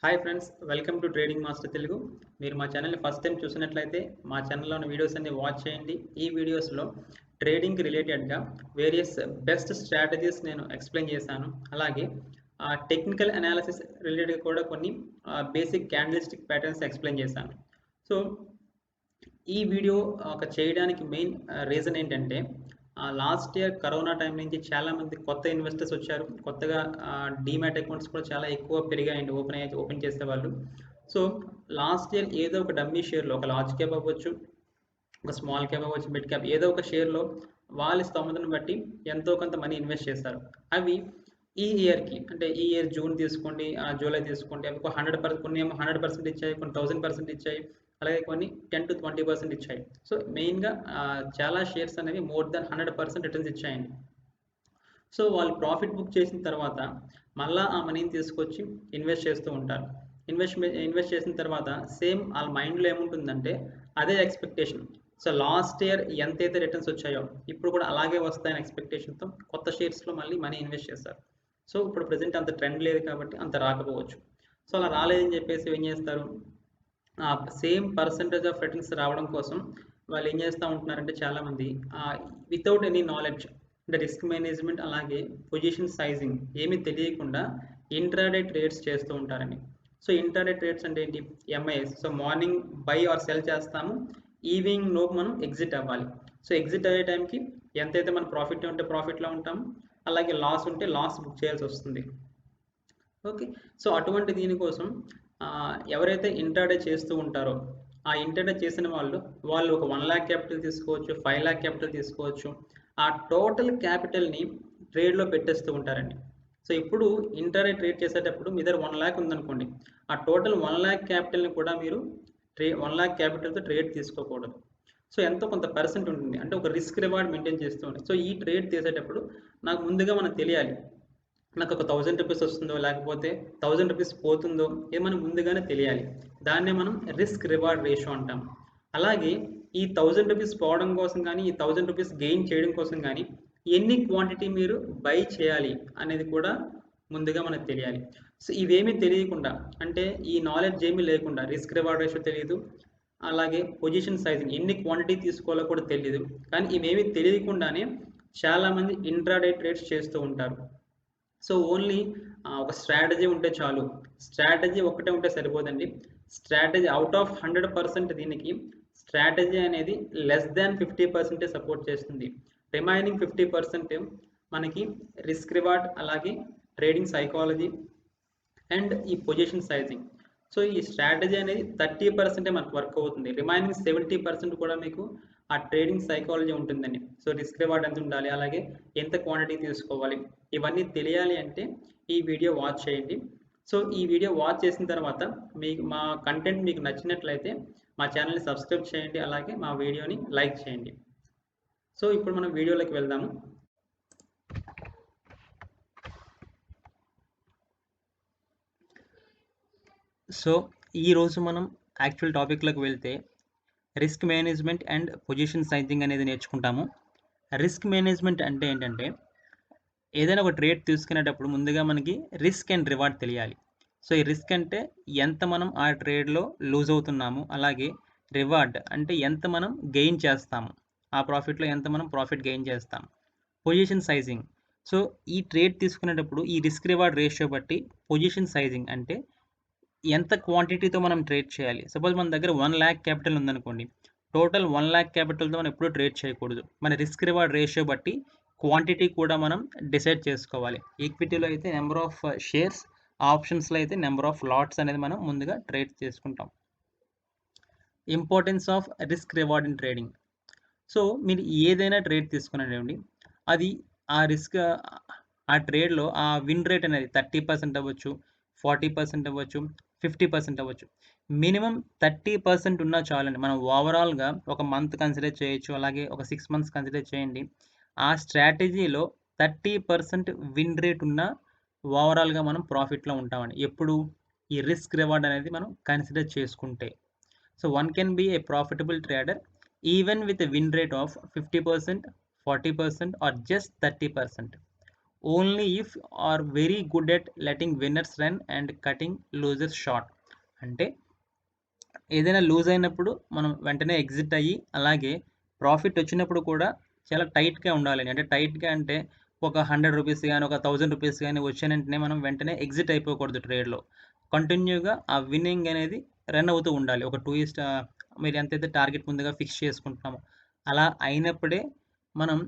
Hi friends, welcome to trading master Telugu. మీరు మా ఛానల్ని ఫస్ట్ టైం చూసినట్లయితే మా ఛానల్లో ఉన్న వీడియోస్ అన్ని వాచ్ చేయండి. ఈ వీడియోస్లో ట్రేడింగ్కి రిలేటెడ్గా వేరియస్ బెస్ట్ స్ట్రాటజీస్ నేను ఎక్స్ప్లెయిన్ చేశాను. అలాగే టెక్నికల్ అనాలిసిస్ రిలేటెడ్ కూడా కొన్ని బేసిక్ క్యాండిల్స్టిక్ ప్యాటర్న్స్ ఎక్స్ప్లెయిన్ చేశాను. సో ఈ వీడియో చేయడానికి మెయిన్ రీజన్ ఏంటంటే లాస్ట్ ఇయర్ కరోనా టైం నుంచి చాలామంది కొత్త ఇన్వెస్టర్స్ వచ్చారు. కొత్తగా డీమ్యాట్ అకౌంట్స్ కూడా చాలా ఎక్కువ పెరిగాయండి ఓపెన్ చేసేవాళ్ళు. సో లాస్ట్ ఇయర్ ఏదో ఒక డమ్మీ షేర్లో ఒక లార్జ్ క్యాప్ అవ్వచ్చు, ఒక స్మాల్ క్యాప్ అవ్వచ్చు, మిడ్ క్యాప్ ఏదో ఒక షేర్లో వాళ్ళ స్తోమతను బట్టి ఎంతో కొంత మనీ ఇన్వెస్ట్ చేస్తారు. అవి ఈ ఇయర్కి అంటే ఈ ఇయర్ జూన్ తీసుకోండి, జూలై తీసుకోండి, అవి 100% కొన్ని ఏమో 100% ఇచ్చాయి, కొన్ని 1000% ఇచ్చాయి, అలాగే కొన్ని 10 to 20% ఇచ్చాయి. సో మెయిన్గా చాలా షేర్స్ అనేవి మోర్ దాన్ 100% రిటర్న్స్ ఇచ్చాయండి. సో వాళ్ళు ప్రాఫిట్ బుక్ చేసిన తర్వాత మళ్ళీ ఆ మనీని తీసుకొచ్చి ఇన్వెస్ట్ చేస్తూ ఉంటారు. ఇన్వెస్ట్ చేసిన తర్వాత సేమ్ వాళ్ళ మైండ్లో ఏముంటుందంటే అదే ఎక్స్పెక్టేషన్. సో లాస్ట్ ఇయర్ ఎంతైతే రిటర్న్స్ వచ్చాయో ఇప్పుడు కూడా అలాగే వస్తాయని ఎక్స్పెక్టేషన్తో కొత్త షేర్స్లో మళ్ళీ మనీ ఇన్వెస్ట్ చేస్తారు. సో ఇప్పుడు ప్రజెంట్ అంత ట్రెండ్ లేదు కాబట్టి అంత రాకపోవచ్చు. సో అలా రాలేదని చెప్పేసి ఏం చేస్తారు, సేమ్ పర్సంటేజ్ ఆఫ్ రిటర్న్స్ రావడం కోసం వాళ్ళు ఏం చేస్తూ ఉంటున్నారంటే చాలామంది వితౌట్ ఎనీ నాలెడ్జ్ అంటే రిస్క్ మేనేజ్మెంట్ అలాగే పొజిషన్ సైజింగ్ ఏమీ తెలియకుండా ఇంట్రాడే ట్రేడ్స్ చేస్తూ ఉంటారండి. సో ఇంట్రాడే ట్రేడ్స్ అంటే ఏంటి, MIS. So morning buy or sell చేస్తాము, ఈవినింగ్ లోపు మనం ఎగ్జిట్ అవ్వాలి. సో ఎగ్జిట్ అయ్యే టైంకి ఎంతైతే మన ప్రాఫిట్ ఉంటే ప్రాఫిట్లో ఉంటాము, అలాగే లాస్ ఉంటే లాస్ బుక్ చేయాల్సి వస్తుంది. ఓకే. సో అటువంటి దీనికోసం ఎవరైతే ఇంట్రాడే చేస్తూ ఉంటారో ఆ ఇంట్రాడే చేసిన వాళ్ళు ఒక 1 lakh క్యాపిటల్ తీసుకోవచ్చు, 5 lakh క్యాపిటల్ తీసుకోవచ్చు. ఆ టోటల్ క్యాపిటల్ని ట్రేడ్లో పెట్టేస్తూ ఉంటారండి. సో ఇప్పుడు ఇంట్రాడే ట్రేడ్ చేసేటప్పుడు మీ దగ్గర 1 lakh ఉందనుకోండి, ఆ టోటల్ 1 lakh క్యాపిటల్ని కూడా మీరు 1 lakh క్యాపిటల్తో ట్రేడ్ తీసుకోకూడదు. సో ఎంతో కొంత పర్సెంట్ ఉంటుంది, అంటే ఒక రిస్క్ రివార్డ్ మెయింటైన్ చేస్తూ ఉంటుంది. సో ఈ ట్రేడ్ చేసేటప్పుడు నాకు ముందుగా మనకు తెలియాలి, నాకు ఒక 1000 రూపీస్ వస్తుందో లేకపోతే 1000 రూపీస్ పోతుందో ఇది మనం ముందుగానే తెలియాలి. దాన్నే మనం రిస్క్ రివార్డ్ రేషియో అంటాం. అలాగే ఈ 1000 రూపీస్ పోవడం కోసం కానీ ఈ 1000 రూపీస్ గెయిన్ చేయడం కోసం కానీ ఎన్ని క్వాంటిటీ మీరు బై చేయాలి అనేది కూడా ముందుగా మనకు తెలియాలి. సో ఇవేమీ తెలియకుండా అంటే ఈ నాలెడ్జ్ ఏమీ లేకుండా రిస్క్ రివార్డ్ రేషియో తెలియదు, అలాగే పొజిషన్ సైజింగ్ ఎన్ని క్వాంటిటీ తీసుకోవాలో కూడా తెలియదు. కానీ ఇవేమీ తెలియకుండానే చాలామంది ఇంట్రాడే ట్రేడ్స్ చేస్తూ ఉంటారు. సో ఓన్లీ ఒక స్ట్రాటజీ ఉంటే చాలు. స్ట్రాటజీ ఒక్కటే ఉంటే సరిపోదండి. స్ట్రాటజీ అవుట్ ఆఫ్ 100% దీనికి స్ట్రాటజీ అనేది లెస్ దాన్ 50% సపోర్ట్ చేస్తుంది. రిమైనింగ్ 50% మనకి రిస్క్ రివార్డ్ అలాగే ట్రేడింగ్ సైకాలజీ అండ్ ఈ పొజిషన్ సైజింగ్. సో ఈ స్ట్రాటజీ అనేది 30% మనకు వర్క్ అవుతుంది. రిమైనింగ్ 70% కూడా మీకు ఆ ట్రేడింగ్ సైకాలజీ ఉంటుందండి. సో రిస్క్ రివార్డ్ ఎంత ఉండాలి, అలాగే ఎంత క్వాంటిటీ తీసుకోవాలి, ఇవన్నీ తెలియాలి అంటే ఈ వీడియో వాచ్ చేయండి. సో ఈ వీడియో వాచ్ చేసిన తర్వాత మీకు మా కంటెంట్ మీకు నచ్చినట్లయితే మా ఛానల్ని సబ్స్క్రైబ్ చేయండి, అలాగే మా వీడియోని లైక్ చేయండి. సో ఇప్పుడు మనం వీడియోలోకి వెళ్దాము. సో ఈరోజు మనం యాక్చువల్ టాపిక్లోకి వెళ్తే risk management and position sizing అనేది నేర్చుకుంటాము. రిస్క్ మేనేజ్మెంట్ అంటే ఏంటంటే ఏదైనా ఒక ట్రేడ్ తీసుకునేటప్పుడు ముందుగా మనకి రిస్క్ అండ్ రివార్డ్ తెలియాలి. సో ఈ రిస్క్ అంటే ఎంత మనం ఆ ట్రేడ్లో లూజ్ అవుతున్నాము, అలాగే రివార్డ్ అంటే ఎంత మనం గెయిన్ చేస్తాము, ఆ ప్రాఫిట్లో ఎంత మనం ప్రాఫిట్ గెయిన్ చేస్తాం. పొజిషన్ సైజింగ్, సో ఈ ట్రేడ్ తీసుకునేటప్పుడు ఈ రిస్క్ రివార్డ్ రేషియో బట్టి పొజిషన్ సైజింగ్ అంటే ఎంత క్వాంటిటీతో మనం ట్రేడ్ చేయాలి. సపోజ్ మన దగ్గర 1 lakh క్యాపిటల్ ఉందనుకోండి, టోటల్ 1 lakh క్యాపిటల్తో మనం ఎప్పుడూ ట్రేడ్ చేయకూడదు. మన రిస్క్ రివార్డ్ రేషియో బట్టి క్వాంటిటీ కూడా మనం డిసైడ్ చేసుకోవాలి. ఈక్విటీలో అయితే నెంబర్ ఆఫ్ షేర్స్, ఆప్షన్స్లో అయితే నెంబర్ ఆఫ్ లాట్స్ అనేది మనం ముందుగా ట్రేడ్ చేసుకుంటాం. Importance of risk reward in trading. So మీరు ఏదైనా ట్రేడ్ తీసుకునేయండి, అది ఆ రిస్క్ ఆ ట్రేడ్లో ఆ విన్ రేట్ అనేది 30% అవ్వచ్చు, 40% అవ్వచ్చు, 50% అవ్వచ్చు. మినిమం 30% ఉన్నా చాలండి. మనం ఓవరాల్గా ఒక మంత్ కన్సిడర్ చేయొచ్చు, అలాగే ఒక 6 months కన్సిడర్ చేయండి. ఆ స్ట్రాటజీలో 30% విన్ రేట్ ఉన్న ఓవరాల్గా మనం ప్రాఫిట్లో ఉంటామండి. ఎప్పుడు ఈ రిస్క్ రివార్డ్ అనేది మనం కన్సిడర్ చేసుకుంటే. So one can be a profitable trader even with a win rate of 50%, 40% or just 30%. Only if are very good at letting winners run and cutting losers short. అంటే ఏదైనా loose అయినప్పుడు మనం వెంటనే exit అయ్యి, అలాగే profit వచ్చినప్పుడు కూడా చాలా టైట్గా ఉండాలండి. అంటే టైట్గా అంటే ఒక ₹100 కానీ, ఒక ₹1000 కానీ వచ్చిన వెంటనే మనం వెంటనే ఎగ్జిట్ అయిపోకూడదు ట్రేడ్లో. కంటిన్యూగా ఆ విన్నింగ్ అనేది రన్ అవుతూ ఉండాలి. ఒక 2 ఇయర్స్ మీరు ఎంతైతే టార్గెట్ ముందుగా ఫిక్స్ చేసుకుంటున్నామో అలా అయినప్పుడే మనం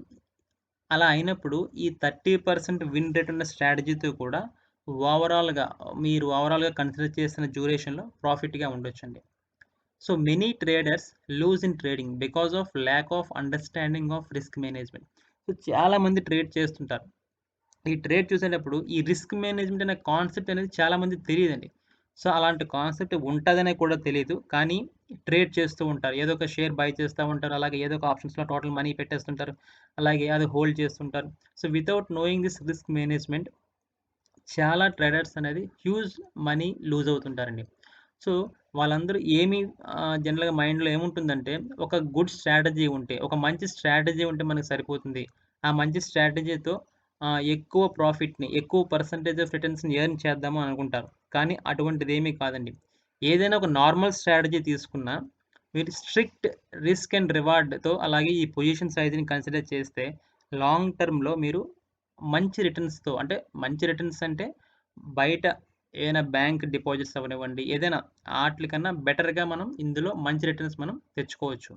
అలా అయినప్పుడు ఈ 30% విన్ రేట్ ఉన్న స్ట్రాటజీతో కూడా మీరు ఓవరాల్గా కన్సిడర్ చేసిన డ్యూరేషన్లో ప్రాఫిట్గా ఉండొచ్చండి. So many traders loose in trading because of lack of understanding of risk management. So చాలామంది ట్రేడ్ చేస్తుంటారు. ఈ ట్రేడ్ చూసేటప్పుడు ఈ రిస్క్ మేనేజ్మెంట్ అనే కాన్సెప్ట్ అనేది చాలామంది తెలియదండి. సో అలాంటి కాన్సెప్ట్ ఉంటుందనే కూడా తెలియదు, కానీ ట్రేడ్ చేస్తూ ఉంటారు. ఏదో ఒక షేర్ బై చేస్తూ ఉంటారు, అలాగే ఏదో ఒక ఆప్షన్స్లో టోటల్ మనీ పెట్టేస్తుంటారు, అలాగే అది హోల్డ్ చేస్తుంటారు. So without knowing this risk management చాలా ట్రేడర్స్ అనేది హ్యూజ్ మనీ లూజ్ అవుతుంటారండి. సో వాళ్ళందరూ జనరల్గా మైండ్లో ఏముంటుందంటే, ఒక గుడ్ స్ట్రాటజీ ఉంటే, ఒక మంచి స్ట్రాటజీ ఉంటే మనకు సరిపోతుంది. ఆ మంచి స్ట్రాటజీతో ఎక్కువ ప్రాఫిట్ని, ఎక్కువ పర్సంటేజ్ ఆఫ్ రిటర్న్స్ని ఎర్న్ చేద్దాము అని అనుకుంటారు. కానీ అటువంటిది ఏమీ కాదండి. ఏదైనా ఒక నార్మల్ స్ట్రాటజీ తీసుకున్నా మీరు స్ట్రిక్ట్ రిస్క్ అండ్ రివార్డ్తో, అలాగే ఈ పొజిషన్ సైజ్ని కన్సిడర్ చేస్తే లాంగ్ టర్మ్లో మీరు మంచి రిటర్న్స్తో, అంటే మంచి రిటర్న్స్ అంటే బయట ఏదైనా బ్యాంక్ డిపాజిట్స్ అవ్వనివ్వండి, ఏదైనా ఆటికన్నా బెటర్గా మనం ఇందులో మంచి రిటర్న్స్ మనం తెచ్చుకోవచ్చు.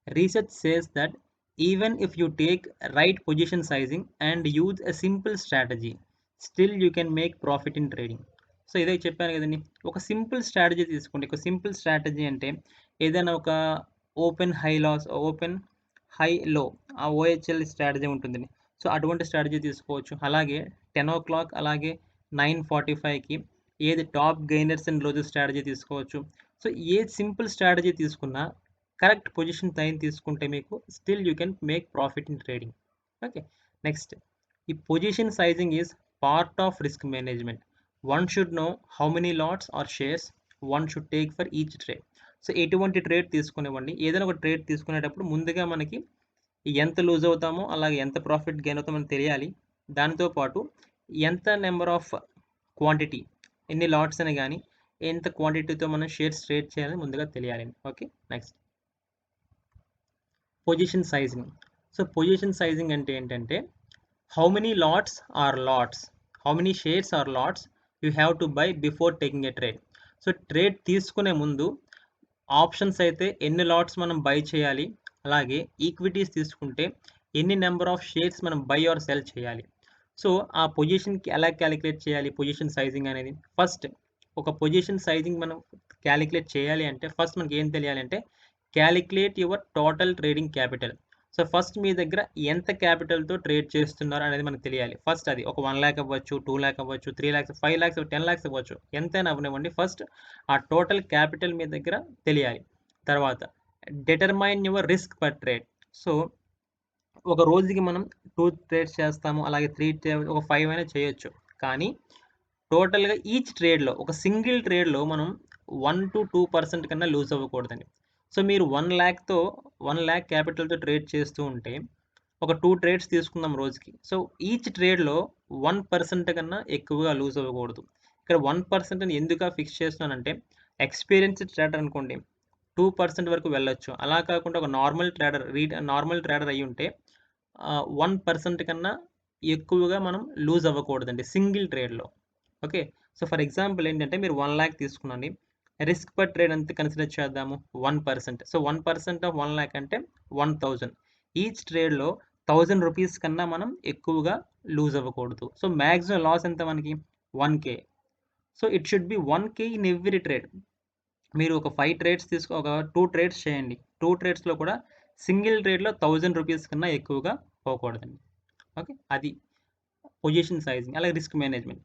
Research says that even if you take right position sizing and use a simple strategy, still you can make profit in trading. So ఇదే చెప్పాను కదండి, ఒక సింపుల్ స్ట్రాటజీ తీసుకోండి. ఒక సింపుల్ స్ట్రాటజీ అంటే ఏదైనా ఒక ఓపెన్ హై లో ఆ ఓహెచ్ఎల్ స్ట్రాటజీ ఉంటుందండి. సో అటువంటి స్ట్రాటజీ తీసుకోవచ్చు. అలాగే 10 o'clock, అలాగే 9:45కి ఏది top gainers and losers strategy తీసుకోవచ్చు. సో ఏ సింపుల్ స్ట్రాటజీ తీసుకున్నా కరెక్ట్ పొజిషన్ టైం తీసుకుంటే మీకు still you can make profit in trading. Okay, next, ఈ position sizing is part of risk management. One should know how many lots or shares one should take for each trade. So ఎటువంటి trade తీసుకునివ్వండి, ఏదైనా ఒక trade తీసుకునేటప్పుడు ముందుగా మనకి ఎంత loose అవుతామో, అలాగే ఎంత ప్రాఫిట్ గెయిన్ అవుతామో మనకు తెలియాలి. దానితో పాటు ఎంత నెంబర్ ఆఫ్ క్వాంటిటీ, ఎన్ని లాట్స్ అని కానీ ఎంత క్వాంటిటీతో మనం షేర్స్ ట్రేడ్ చేయాలని ముందుగా తెలియాలి. Okay, next, position sizing. So position sizing అంటే ఏంటంటే, how many lots or lots, how many shares or lots you have to buy before taking a trade. So trade తీసుకునే ముందు ఆప్షన్స్ అయితే ఎన్ని లాట్స్ మనం బై చేయాలి, అలాగే ఈక్విటీస్ తీసుకుంటే ఎన్ని నెంబర్ ఆఫ్ షేర్స్ మనం బై ఆర్ సెల్ చేయాలి. సో ఆ పొజిషన్కి ఎలా క్యాలిక్యులేట్ చేయాలి పొజిషన్ సైజింగ్ అనేది? ఫస్ట్ ఒక పొజిషన్ సైజింగ్ మనం క్యాలిక్యులేట్ చేయాలి అంటే ఫస్ట్ మనకి ఏం తెలియాలంటే, calculate your total trading capital. So first మీ దగ్గర ఎంత క్యాపిటల్తో ట్రేడ్ చేస్తున్నారు అనేది మనకు తెలియాలి. ఫస్ట్ అది ఒక 1 lakh అవ్వచ్చు, 2 lakh అవ్వచ్చు, 3 lakhs, 5 lakhs, 10 lakhs అవ్వచ్చు, ఎంతైనా అవ్వనివ్వండి. ఫస్ట్ ఆ టోటల్ క్యాపిటల్ మీ దగ్గర తెలియాలి. తర్వాత determine your risk per trade. So ఒక రోజుకి మనం 2 ట్రేడ్స్ చేస్తాము, అలాగే 3 ఒక 5 అయినా చేయొచ్చు. కానీ టోటల్గా ఈచ్ ట్రేడ్లో, ఒక సింగిల్ ట్రేడ్లో మనం 1 to 2% కన్నా లూజ్ అవ్వకూడదండి. సో మీరు 1 lakh క్యాపిటల్తో ట్రేడ్ చేస్తూ ఉంటే ఒక 2 ట్రేడ్స్ తీసుకుందాం రోజుకి. సో ఈచ్ ట్రేడ్లో 1% కన్నా ఎక్కువగా లూజ్ అవ్వకూడదు. ఇక్కడ 1% అని ఎందుకు ఫిక్స్ చేస్తున్నానంటే, ఎక్స్పీరియన్స్డ్ ట్రేడర్ అనుకోండి 2% వరకు వెళ్ళొచ్చు. అలా కాకుండా ఒక నార్మల్ ట్రేడర్ అయి ఉంటే 1% కన్నా ఎక్కువగా మనం లూజ్ అవ్వకూడదండి సింగిల్ ట్రేడ్లో. ఓకే, సో ఫర్ ఎగ్జాంపుల్ ఏంటంటే, మీరు 1 lakh తీసుకున్నాండి, రిస్క్ పర్ ట్రేడ్ ఎంత కన్సిడర్ చేద్దాము, 1%. సో 1% ఆఫ్ 1 lakh అంటే 1000. ఈచ్ ట్రేడ్లో 1000 రూపీస్ కన్నా మనం ఎక్కువగా లూజ్ అవ్వకూడదు. సో మ్యాక్సిమం లాస్ ఎంత మనకి, 1K. So it should be 1K in every trade. మీరు ఒక 5 ట్రేడ్స్ ఒక 2 ట్రేడ్స్ చేయండి, 2 ట్రేడ్స్లో కూడా సింగిల్ ట్రేడ్లో 1000 రూపీస్ కన్నా ఎక్కువగా పోకూడదండి. ఓకే, అది పొజిషన్ సైజింగ్, అలాగే రిస్క్ మేనేజ్మెంట్.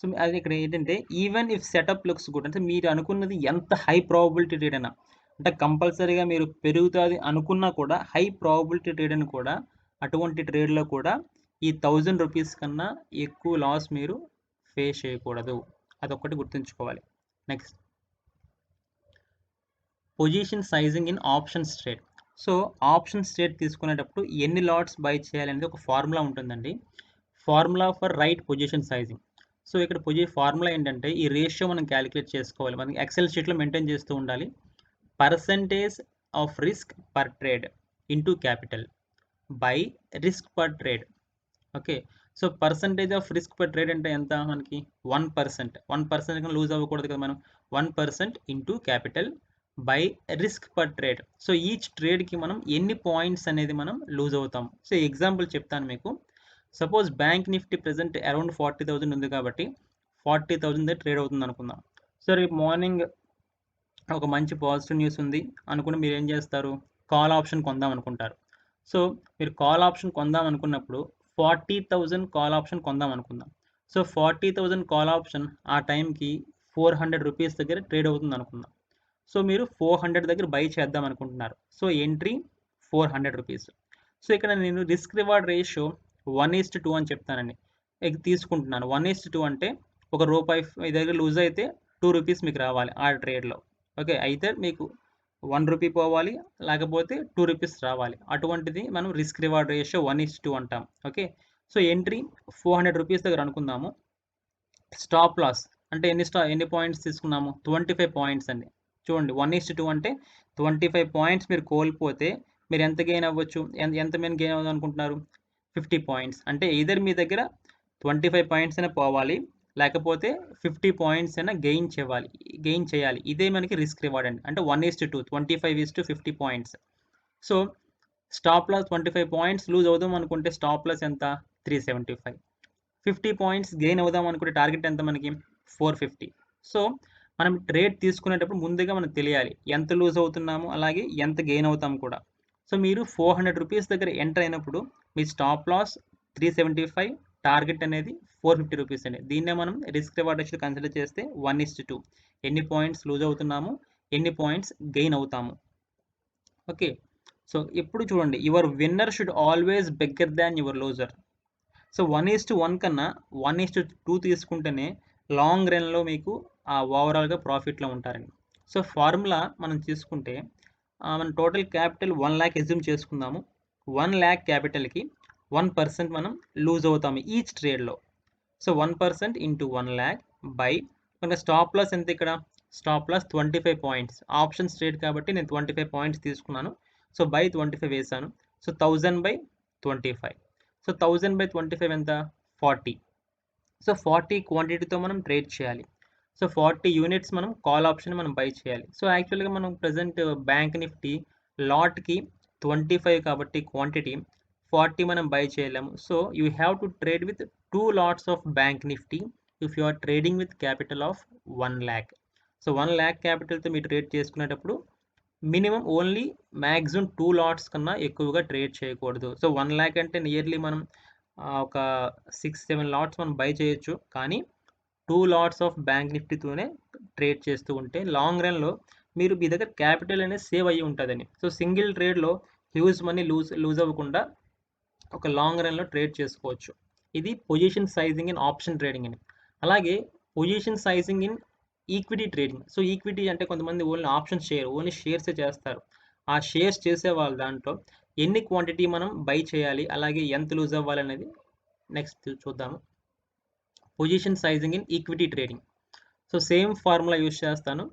సో అది ఇక్కడ ఏంటంటే, even if setup looks good, అంటే మీరు అనుకున్నది ఎంత హై ప్రాబబిలిటీ ట్రేడ్ అయినా, అంటే కంపల్సరీగా మీరు పెరుగుతుంది అనుకున్నా కూడా హై ప్రాబబిలిటీ ట్రేడ్ అని కూడా, అటువంటి ట్రేడ్లో కూడా ఈ 1000 రూపీస్ కన్నా ఎక్కువ లాస్ మీరు ఫేస్ చేయకూడదు. అదొక్కటి గుర్తుంచుకోవాలి. Next, position sizing in options trade. So option state తీసుకునేటప్పుడు ఎన్ని లాట్స్ బై చేయాలనేది ఒక ఫార్ములా ఉంటుందండి. Formula for right position sizing. So ఇక్కడ ఫార్ములా ఏంటంటే ఈ రేషియో మనం క్యాలిక్యులేట్ చేసుకోవాలి. మనకి ఎక్సెల్ షీట్లో మెయింటైన్ చేస్తూ ఉండాలి. Percentage of risk per trade into capital by risk per trade. Okay. So percentage of risk per trade అంటే ఎంత మనకి 1%. 1% కన్నా లూజ్ అవ్వకూడదు కదా మనం. 1% into capital by risk per trade. So each ట్రేడ్కి మనం ఎన్ని పాయింట్స్ అనేది మనం లూజ్ అవుతాం. సో ఎగ్జాంపుల్ చెప్తాను మీకు. Suppose bank Nifty present around 40,000 ఉంది కాబట్టి 40,000 ట్రేడ్ అవుతుంది అనుకుందాం. సో రేపు మార్నింగ్ ఒక మంచి పాజిటివ్ న్యూస్ ఉంది అనుకుని మీరు ఏం చేస్తారు, కాల్ ఆప్షన్ కొందాం అనుకుంటారు. సో మీరు కాల్ ఆప్షన్ కొందాం అనుకున్నప్పుడు 40,000 కాల్ ఆప్షన్ కొందాం అనుకుందాం. సో 40,000 కాల్ ఆప్షన్ ఆ టైంకి 400 రూపీస్ దగ్గర ట్రేడ్ అవుతుంది అనుకుందాం. సో మీరు 400 దగ్గర బై చేద్దాం అనుకుంటున్నారు. So entry 400 rupees. సో ఇక్కడ నేను రిస్క్ రివార్డ్ రేషియో 1:2 అని చెప్తానండి. తీసుకుంటున్నాను 1:2 అంటే ఒక రూపాయి మీ దగ్గర లూజ్ అయితే 2 రూపీస్ మీకు రావాలి ఆ ట్రేడ్లో. ఓకే. అయితే మీకు 1 రూపీ పోవాలి, లేకపోతే 2 రూపీస్ రావాలి. అటువంటిది మనం రిస్క్ రివార్డ్ రేషియో 1:2 అంటాం. ఓకే. సో ఎంట్రీ 400 రూపీస్ దగ్గర అనుకుందాము. స్టాప్ లాస్ అంటే ఎన్ని పాయింట్స్ తీసుకున్నాము, 25 పాయింట్స్ అండి. చూడండి 1:2 అంటే 25 పాయింట్స్ మీరు కోల్పోతే మీరు ఎంత గెయిన్ అవ్వచ్చు, ఎంత మీరు గెయిన్ అవ్వదు అనుకుంటున్నారు, 50 పాయింట్స్. అంటే ఎయిదర్ మీ దగ్గర 25 పాయింట్స్ అయినా పోవాలి, లేకపోతే 50 పాయింట్స్ అయినా గెయిన్ చేయాలి. ఇదే మనకి రిస్క్ రివార్డ్ అండి. అంటే 1:2, 25:50 points. So stop loss 25 points lose అవుదాం అనుకుంటే స్టాప్ లాస్ ఎంత, 375. 50 పాయింట్స్ గెయిన్ అవుదాం అనుకుంటే టార్గెట్ ఎంత మనకి, 450. సో మనం ట్రేడ్ తీసుకునేటప్పుడు ముందుగా మనకు తెలియాలి ఎంత లూజ్ అవుతున్నాము, అలాగే ఎంత గెయిన్ అవుతాం కూడా. సో మీరు 400 రూపీస్ దగ్గర ఎంటర్ అయినప్పుడు మీ స్టాప్ లాస్ 375, టార్గెట్ అనేది 450 రూపీస్ అండి. దీన్నే మనం రిస్క్ రివార్డ్ రేషియో కన్సిడర్ చేస్తే 1:2. ఎన్ని పాయింట్స్ లూజ్ అవుతున్నాము, ఎన్ని పాయింట్స్ గెయిన్ అవుతాము. ఓకే. సో ఇప్పుడు చూడండి, your winner should always bigger than your loser. So 1:1 కన్నా 1:2 తీసుకుంటేనే లాంగ్ రన్లో మీకు ఓవరాల్గా ప్రాఫిట్లో ఉంటారండి. సో ఫార్ములా మనం తీసుకుంటే మన టోటల్ క్యాపిటల్ 1 lakh ఎజ్యూమ్ చేసుకుందాము. 1 lakh క్యాపిటల్కి 1% మనం లూజ్ అవుతాము ఈచ్ ట్రేడ్లో. సో 1% ఇంటూ 1 lakh బై మన స్టాప్ లాస్ ఎంత, ఇక్కడ stop loss 25 points. Option trade కాబట్టి నేను 25 పాయింట్స్ తీసుకున్నాను. సో బై 25 వేసాను. So 1000 by 25. సో 1000 బై 25 ఎంత, 40. సో 40 క్వాంటిటీతో మనం ట్రేడ్ చేయాలి. సో 40 యూనిట్స్ మనం కాల్ ఆప్షన్ మనం బై చేయాలి. సో యాక్చువల్గా మనం ప్రజెంట్ బ్యాంక్ నిఫ్టీ లాట్కి 25 కాబట్టి క్వాంటిటీ 40 మనం బై చేయలేము. So you have to trade with 2 lots of bank Nifty if you are trading with capital of 1 lakh. So 1 lakh క్యాపిటల్తో మీరు ట్రేడ్ చేసుకునేటప్పుడు మినిమం ఓన్లీ మ్యాక్సిమం 2 లాట్స్ కన్నా ఎక్కువగా ట్రేడ్ చేయకూడదు. So 1 lakh అంటే నియర్లీ మనం ఒక 6-7 లాట్స్ మనం బై చేయొచ్చు. కానీ 2 లాట్స్ ఆఫ్ బ్యాంక్ నిఫ్టీతోనే ట్రేడ్ చేస్తూ ఉంటే లాంగ్ రన్లో మీ దగ్గర క్యాపిటల్ అనేది సేవ్ అయ్యి ఉంటుందని. సో సింగిల్ ట్రేడ్లో హ్యూజ్ మనీ లూజ్ అవ్వకుండా ఒక లాంగ్ రన్లో ట్రేడ్ చేసుకోవచ్చు. ఇది position sizing in option trading అని. అలాగే position sizing in equity trading. So equity అంటే కొంతమంది ఓన్లీ ఆప్షన్స్ చేయరు, ఓన్లీ షేర్సే చేస్తారు. ఆ షేర్స్ చేసే వాళ్ళ దాంట్లో ఎన్ని క్వాంటిటీ మనం బై చేయాలి, అలాగే ఎంత లూజ్ అవ్వాలి అనేది నెక్స్ట్ చూద్దాము. Position sizing in equity trading. So same formula use చేస్తాను.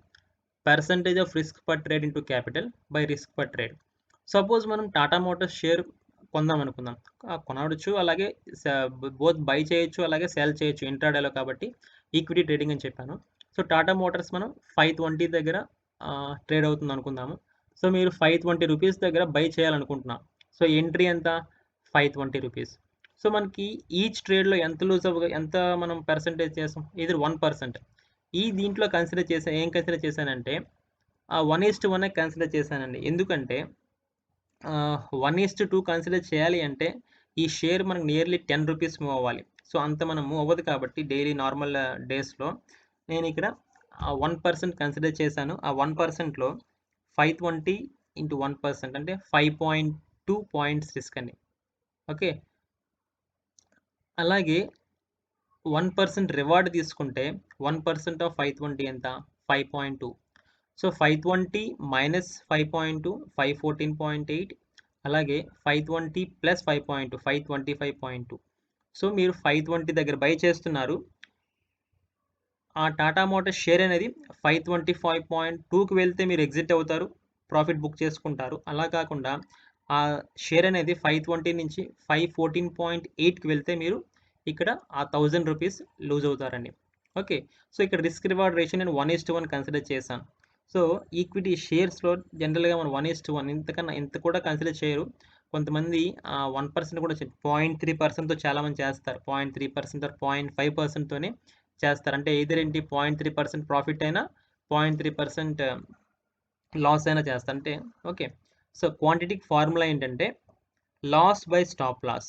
Percentage of risk per trade into capital by risk per trade. Suppose మనం టాటా మోటార్స్ షేర్ కొందాం అనుకుందాం, కొనవచ్చు, అలాగే బోత్ బై చేయొచ్చు, అలాగే సెల్ చేయొచ్చు ఇంట్రాడేలో కాబట్టి ఈక్విటీ ట్రేడింగ్ అని చెప్పాను. సో టాటా మోటార్స్ మనం 520 దగ్గర ట్రేడ్ అవుతుంది అనుకుందాము. సో మీరు 520 రూపీస్ దగ్గర బై చేయాలనుకుంటున్నాం. సో ఎంట్రీ ఎంత, 520 రూపీస్. సో మనకి ఈచ్ ట్రేడ్లో ఎంత మనం పర్సంటేజ్ చేస్తాం, ఇది 1%. దీంట్లో ఏం కన్సిడర్ చేశానంటే 1:1 కన్సిడర్ చేశానండి. ఎందుకంటే 1:2 కన్సిడర్ చేయాలి అంటే ఈ షేర్ మనకు నియర్లీ 10 రూపీస్ మూవ్ అవ్వాలి. సో అంత మనం మూవ్ అవ్వదు కాబట్టి డైలీ నార్మల్ డేస్లో నేను ఇక్కడ 1% కన్సిడర్ చేశాను. ఆ 1%లో 520 ఇంటూ 1% అంటే 5.2 పాయింట్స్ రిస్క్ అండి. ఓకే. అలాగే 1% రివార్డ్ తీసుకుంటే 1% ఆఫ్ 520 ఎంత, 5.2. సో 520 మైనస్ 5.2 514.8 అలాగే 520 ప్లస్ 5.2 525.2. సో మీరు 520 దగ్గర బై చేస్తున్నారు. ఆ టాటా మోటార్స్ షేర్ అనేది 525.2కి వెళ్తే మీరు ఎగ్జిట్ అవుతారు, ప్రాఫిట్ బుక్ చేసుకుంటారు. అలా కాకుండా ఆ షేర్ అనేది 520 నుంచి 514.8కి వెళ్తే మీరు ఇక్కడ ఆ 1000 రూపీస్ లూజ్ అవుతారండి. ఓకే. సో ఇక్కడ రిస్క్ రివార్డ్ రేషియో నేను 1:1 కన్సిడర్ చేశాను. సో ఈక్విటీ షేర్స్లో జనరల్గా మనం 1:1 ఇంతకన్నా ఇంత కూడా కన్సిడర్ చేయరు. కొంతమంది 1% కూడా 0.3%తో చాలామంది చేస్తారు. 0.3% 0.5%తోనే చేస్తారు. అంటే ఎయిదర్ ఏంటి 0.3% ప్రాఫిట్ అయినా 0.3% లాస్ అయినా చేస్తారు. అంటే ఓకే. సో క్వాంటిటీకి ఫార్ములా ఏంటంటే loss by stop loss.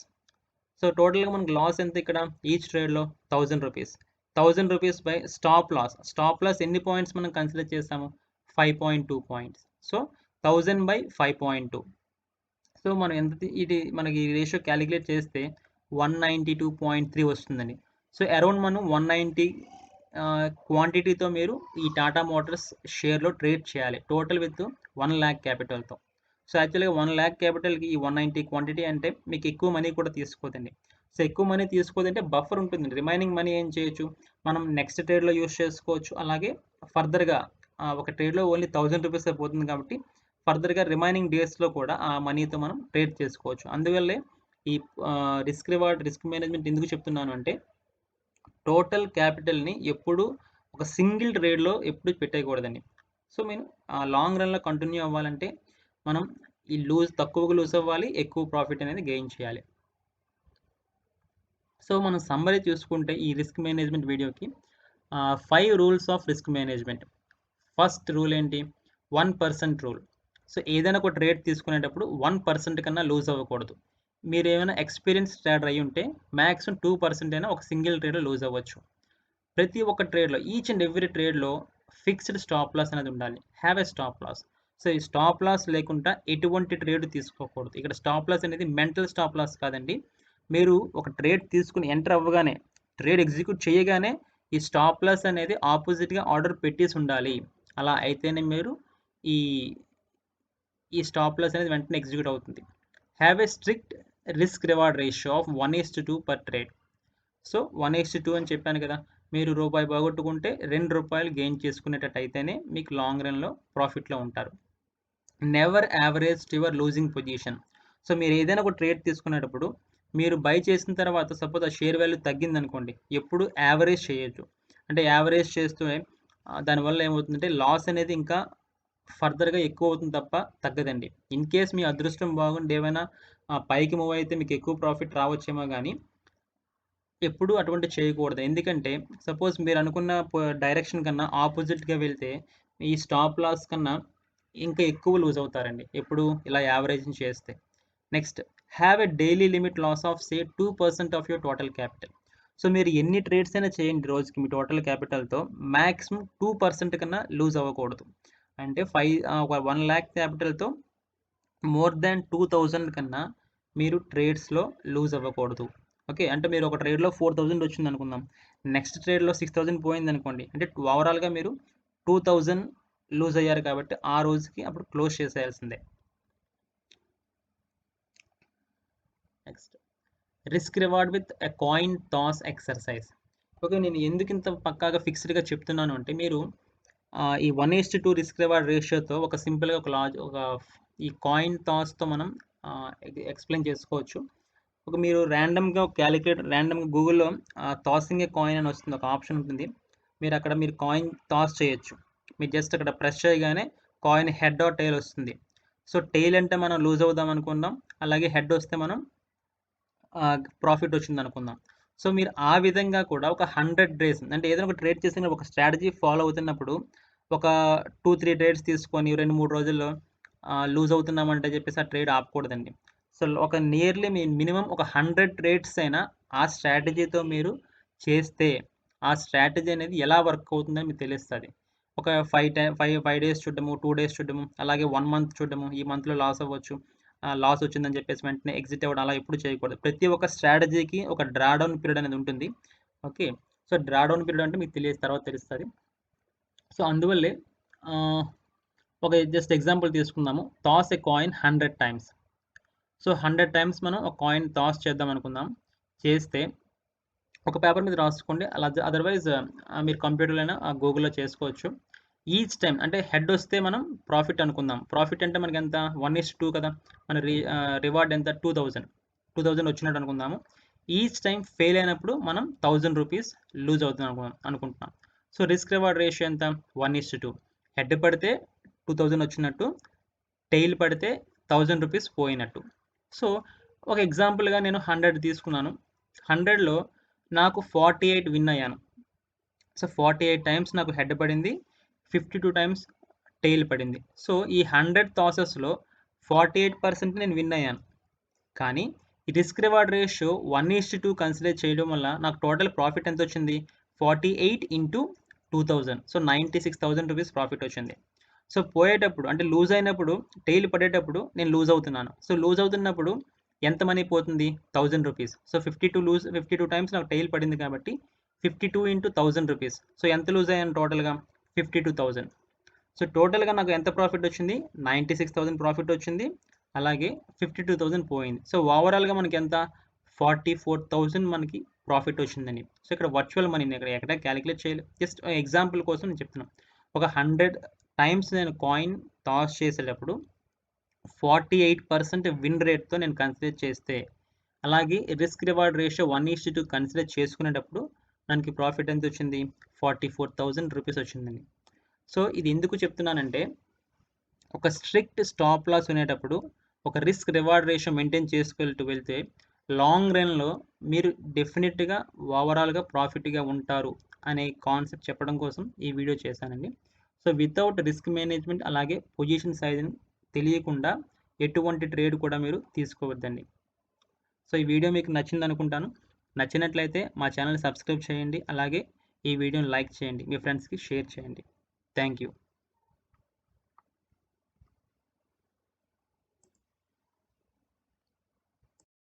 So టోటల్గా మనకు లాస్ ఎంత ఇక్కడ ఈచ్ ట్రేడ్లో 1000 rupees. 1000 rupees by stop loss. Stop loss ఎన్ని పాయింట్స్ మనం కన్సిడర్ చేసాము? 5.2 పాయింట్స్. So 1000 by 5.2. సో మనం ఎంత ఇది మనకి రేషియో క్యాలిక్యులేట్ చేస్తే 192.3 వస్తుందండి. సో అరౌండ్ మనం 190 క్వాంటిటీతో మీరు ఈ టాటా మోటార్స్ షేర్లో ట్రేడ్ చేయాలి. Total with 1 lakh క్యాపిటల్తో. సో యాక్చువల్గా 1 lakh క్యాపిటల్కి ఈ 190 క్వాంటిటీ అంటే మీకు ఎక్కువ మనీ కూడా తీసుకోదండి. సో ఎక్కువ మనీ తీసుకోదంటే బఫర్ ఉంటుంది. రిమైనింగ్ మనీ ఏం చేయొచ్చు, మనం నెక్స్ట్ ట్రేడ్లో యూస్ చేసుకోవచ్చు. అలాగే ఫర్దర్గా ఒక ట్రేడ్లో ఓన్లీ 1000 రూపీస్ పోతుంది కాబట్టి ఫర్దర్గా రిమైనింగ్ డేస్లో కూడా ఆ మనీతో మనం ట్రేడ్ చేసుకోవచ్చు. అందువల్లే ఈ రిస్క్ మేనేజ్మెంట్ ఎందుకు చెప్తున్నాను అంటే టోటల్ క్యాపిటల్ని ఎప్పుడు ఒక సింగిల్ ట్రేడ్లో ఎప్పుడు పెట్టేయకూడదండి. సో మేము లాంగ్ రన్లో కంటిన్యూ అవ్వాలంటే మనం ఈ తక్కువగా లూజ్ అవ్వాలి, ఎక్కువ ప్రాఫిట్ అనేది గెయిన్ చేయాలి. సో మనం సమ్మరీ చూసుకుంటే ఈ రిస్క్ మేనేజ్మెంట్ వీడియోకి 5 rules of risk management. First rule ఏంటి? 1% రూల్. సో ఏదైనా ఒక ట్రేడ్ తీసుకునేటప్పుడు 1% కన్నా లూజ్ అవ్వకూడదు. మీరు ఏమైనా ఎక్స్పీరియన్స్ ట్రేడర్ అయి ఉంటే మ్యాక్సిమం 2% అయినా ఒక సింగిల్ ట్రేడ్లో లూజ్ అవ్వచ్చు. ప్రతి ఒక్క ట్రేడ్లో ఈచ్ అండ్ ఎవ్రీ ట్రేడ్లో ఫిక్స్డ్ స్టాప్ లాస్ అనేది ఉండాలి. Have a stop loss. So ఈ స్టాప్ లాస్ లేకుండా ఎటువంటి ట్రేడ్ తీసుకోకూడదు. ఇక్కడ స్టాప్ లాస్ అనేది మెంటల్ స్టాప్ లాస్ కాదండి. మీరు ఒక ట్రేడ్ తీసుకుని ఎంటర్ అవ్వగానే ట్రేడ్ ఎగ్జిక్యూట్ చేయగానే ఈ స్టాప్ లాస్ అనేది ఆపోజిట్గా ఆర్డర్ పెట్టేసి ఉండాలి. అలా అయితేనే మీరు ఈ స్టాప్ లాస్ అనేది వెంటనే ఎగ్జిక్యూట్ అవుతుంది. Have a strict risk reward ratio of 1:2 per trade. So 1:2 అని చెప్పాను కదా, మీరు రూపాయి పోగొట్టుకుంటే ₹2 గెయిన్ చేసుకునేటట్టు అయితేనే మీకు లాంగ్ రన్లో ప్రాఫిట్లో ఉంటారు. Never average your losing position. So మీరు ఏదైనా ఒక ట్రేడ్ తీసుకునేటప్పుడు మీరు బై చేసిన తర్వాత సపోజ్ ఆ షేర్ వాల్యూ తగ్గిందనుకోండి, ఎప్పుడు యావరేజ్ చేయొచ్చు. అంటే యావరేజ్ చేస్తూ దానివల్ల ఏమవుతుందంటే లాస్ అనేది ఇంకా ఫర్దర్గా ఎక్కువ అవుతుంది తప్ప తగ్గదండి. ఇన్ కేస్ మీ అదృష్టం బాగుండి ఏమైనా పైకి మూవ్ అయితే మీకు ఎక్కువ ప్రాఫిట్ రావచ్చేమో కానీ ఎప్పుడు అటువంటి చేయకూడదు. ఎందుకంటే సపోజ్ మీరు అనుకున్న డైరెక్షన్ కన్నా ఆపోజిట్గా వెళ్తే ఈ స్టాప్ లాస్ కన్నా ఇంకా ఎక్కువ లూజ్ అవుతారండి ఎప్పుడు ఇలా యావరేజింగ్ చేస్తే. Next, have a daily limit loss of say 2% of your total capital. So మీరు ఎన్ని ట్రేడ్స్ అయినా చేయండి రోజుకి మీ టోటల్ క్యాపిటల్తో మ్యాక్సిమం 2% కన్నా లూజ్ అవ్వకూడదు. అంటే 1 lakh క్యాపిటల్తో మోర్ దాన్ 2000 కన్నా మీరు ట్రేడ్స్లో లూజ్ అవ్వకూడదు. ఓకే. అంటే మీరు ఒక ట్రేడ్లో 4000 వచ్చింది అనుకుందాం, నెక్స్ట్ ట్రేడ్లో 6000 పోయింది అనుకోండి, అంటే ఓవరాల్గా మీరు 2000 లూజ్ అయ్యారు కాబట్టి ఆ రోజుకి అప్పుడు క్లోజ్ చేసేయాల్సిందే. Next, risk reward with a coin toss exercise. Okay, నేను ఎందుకు ఇంత పక్కాగా ఫిక్స్డ్గా చెప్తున్నాను అంటే మీరు ఈ 1:2 రిస్క్ రివార్డ్ రేషియోతో ఒక సింపుల్గా ఒక ఈ కాయిన్ టాస్తో మనం ఎక్స్ప్లెయిన్ చేసుకోవచ్చు. మీరు ర్యాండమ్గా క్యాలిక్యులేటర్ ర్యాండమ్గా గూగుల్లో టాసింగ్ ఏ కాయిన్ అని వస్తుంది, ఒక ఆప్షన్ ఉంటుంది. మీరు అక్కడ కాయిన్ టాస్ చేయొచ్చు. మీరు జస్ట్ అక్కడ ప్రెస్ చేయగానే కాయిన్ హెడ్ ఆర్ టైల్ వస్తుంది. సో టైల్ అంటే మనం లూజ్ అవుదాం అనుకుందాం, అలాగే హెడ్ వస్తే మనం ప్రాఫిట్ వచ్చింది అనుకుందాం. సో మీరు ఆ విధంగా కూడా ఒక 100 డేస్ అంటే ఏదైనా ఒక ట్రేడ్ చేసిన ఒక స్ట్రాటజీ ఫాలో అవుతున్నప్పుడు ఒక 2-3 ట్రేడ్స్ తీసుకొని 2-3 రోజుల్లో లూజ్ అవుతున్నామంటే చెప్పేసి ఆ ట్రేడ్ ఆపకూడదండి. సో ఒక నియర్లీ మినిమం ఒక 100 ట్రేడ్స్ అయినా ఆ స్ట్రాటజీతో మీరు చేస్తే ఆ స్ట్రాటజీ అనేది ఎలా వర్క్ అవుతుందని మీకు తెలుస్తుంది. ఒక 5 డేస్ చూడడము, 2 డేస్ చూడడము, అలాగే 1 మంత్ చూడడము, ఈ మంత్లో లాస్ అవ్వచ్చు, లాస్ వచ్చిందని చెప్పేసి వెంటనే ఎగ్జిట్ అవ్వడం అలా ఎప్పుడు చేయకూడదు. ప్రతి ఒక్క స్ట్రాటజీకి ఒక డ్రాడౌన్ పీరియడ్ అనేది ఉంటుంది. ఓకే. సో డ్రాడౌన్ పీరియడ్ అంటే మీకు తర్వాత తెలుస్తుంది. సో అందువల్లే ఒక జస్ట్ ఎగ్జాంపుల్ తీసుకుందాము. టాస్ ఎ కాయిన్ 100 టైమ్స్. సో 100 టైమ్స్ మనం ఒక కాయిన్ టాస్ చేద్దాం అనుకుందాం. చేస్తే ఒక పేపర్ మీద రాసుకోండి. అలా అదర్వైజ్ మీరు కంప్యూటర్‌లోనైనా గూగుల్‌లో చేసుకోవచ్చు. ఈచ్ టైమ్ అంటే హెడ్ వస్తే మనం ప్రాఫిట్ అనుకుందాం. ప్రాఫిట్ అంటే మనకెంత 1:2 కదా! మన రివార్డ్ ఎంత 2000. 2000 వచ్చినట్టు అనుకుందాము. ఈచ్ టైమ్ ఫెయిల్ అయినప్పుడు మనం ₹1000 లూజ్ అవుతుంది అనుకుంటున్నాం. సో రిస్క్ రివార్డ్ రేషియో ఎంత 1:2. హెడ్ పడితే 2000 వచ్చినట్టు, టెయిల్ పడితే ₹1000 పోయినట్టు. సో ఒక ఎగ్జాంపుల్‌గా నేను 100 తీసుకున్నాను. 100లో నాకు 48 విన్ అయ్యాను. సో 48 టైమ్స్ నాకు హెడ్ పడింది. 52 టైమ్స్ టెయిల్ పడింది. సో ఈ 100 టాసెస్‌లో 48% నేను విన్ అయ్యాను. కానీ ఈ రిస్క్ రివార్డ్ రేషియో 1:2 కన్సిడర్ చేయడం వల్ల నాకు టోటల్ ప్రాఫిట్ ఎంత వచ్చింది? 48 ఇంటూ 2000. సో ₹96,000 ప్రాఫిట్ వచ్చింది. సో పోయేటప్పుడు అంటే లూజ్ అయినప్పుడు టెయిల్ పడేటప్పుడు నేను లూజ్ అవుతున్నాను. సో లూజ్ అవుతున్నప్పుడు ఎంత మనీ పోతుంది? ₹1000. సో 52 టైమ్స్ నాకు టెయిల్ పడింది కాబట్టి 52 ఇంటూ ₹1000. సో ఎంత లూజ్ అయ్యాను టోటల్‌గా? 52,000. సో టోటల్‌గా నాకు ఎంత ప్రాఫిట్ వచ్చింది? 96,000 ప్రాఫిట్ వచ్చింది. అలాగే 52,000 పోయింది. సో ఓవరాల్‌గా మనకి ఎంత? 44,000 మనకి ప్రాఫిట్ వచ్చిందండి. సో ఇక్కడ వర్చువల్ మనీని ఎక్కడ క్యాలిక్యులేట్ చేయలేదు. జస్ట్ ఎగ్జాంపుల్ కోసం నేను చెప్తున్నాను. ఒక 100 టైమ్స్ నేను కాయిన్ టాస్ చేసేటప్పుడు 48% విన్ రేట్‌తో నేను కన్సిడర్ చేస్తే, అలాగే రిస్క్ రివార్డ్ రేషియో 1:2 కన్సిడర్ చేసుకునేటప్పుడు మనకి ప్రాఫిట్ ఎంత వచ్చింది? ₹44,000 వచ్చిందండి. సో ఇది ఎందుకు చెప్తున్నానంటే, ఒక స్ట్రిక్ట్ స్టాప్ లాస్ వినేటప్పుడు ఒక రిస్క్ రివార్డ్ రేషియో మెయింటైన్ చేసుకెళ్తూ వెళ్తే లాంగ్ రన్‌లో మీరు డెఫినిట్‌గా ఓవరాల్‌గా ప్రాఫిట్‌గా ఉంటారు అనే కాన్సెప్ట్ చెప్పడం కోసం ఈ వీడియో చేశానండి. సో వితౌట్ రిస్క్ మేనేజ్మెంట్ అలాగే పొజిషన్ సైజ్‌ని తెలియకుండా ఎటువంటి ట్రేడ్ కూడా మీరు తీసుకోవద్దండి. సో ఈ వీడియో మీకు నచ్చిందనుకుంటాను. నచ్చినట్లయితే మా ఛానల్‌ని సబ్స్క్రైబ్ చేయండి. అలాగే ఈ వీడియోని లైక్ చేయండి. మీ ఫ్రెండ్స్‌కి షేర్ చేయండి. Thank you.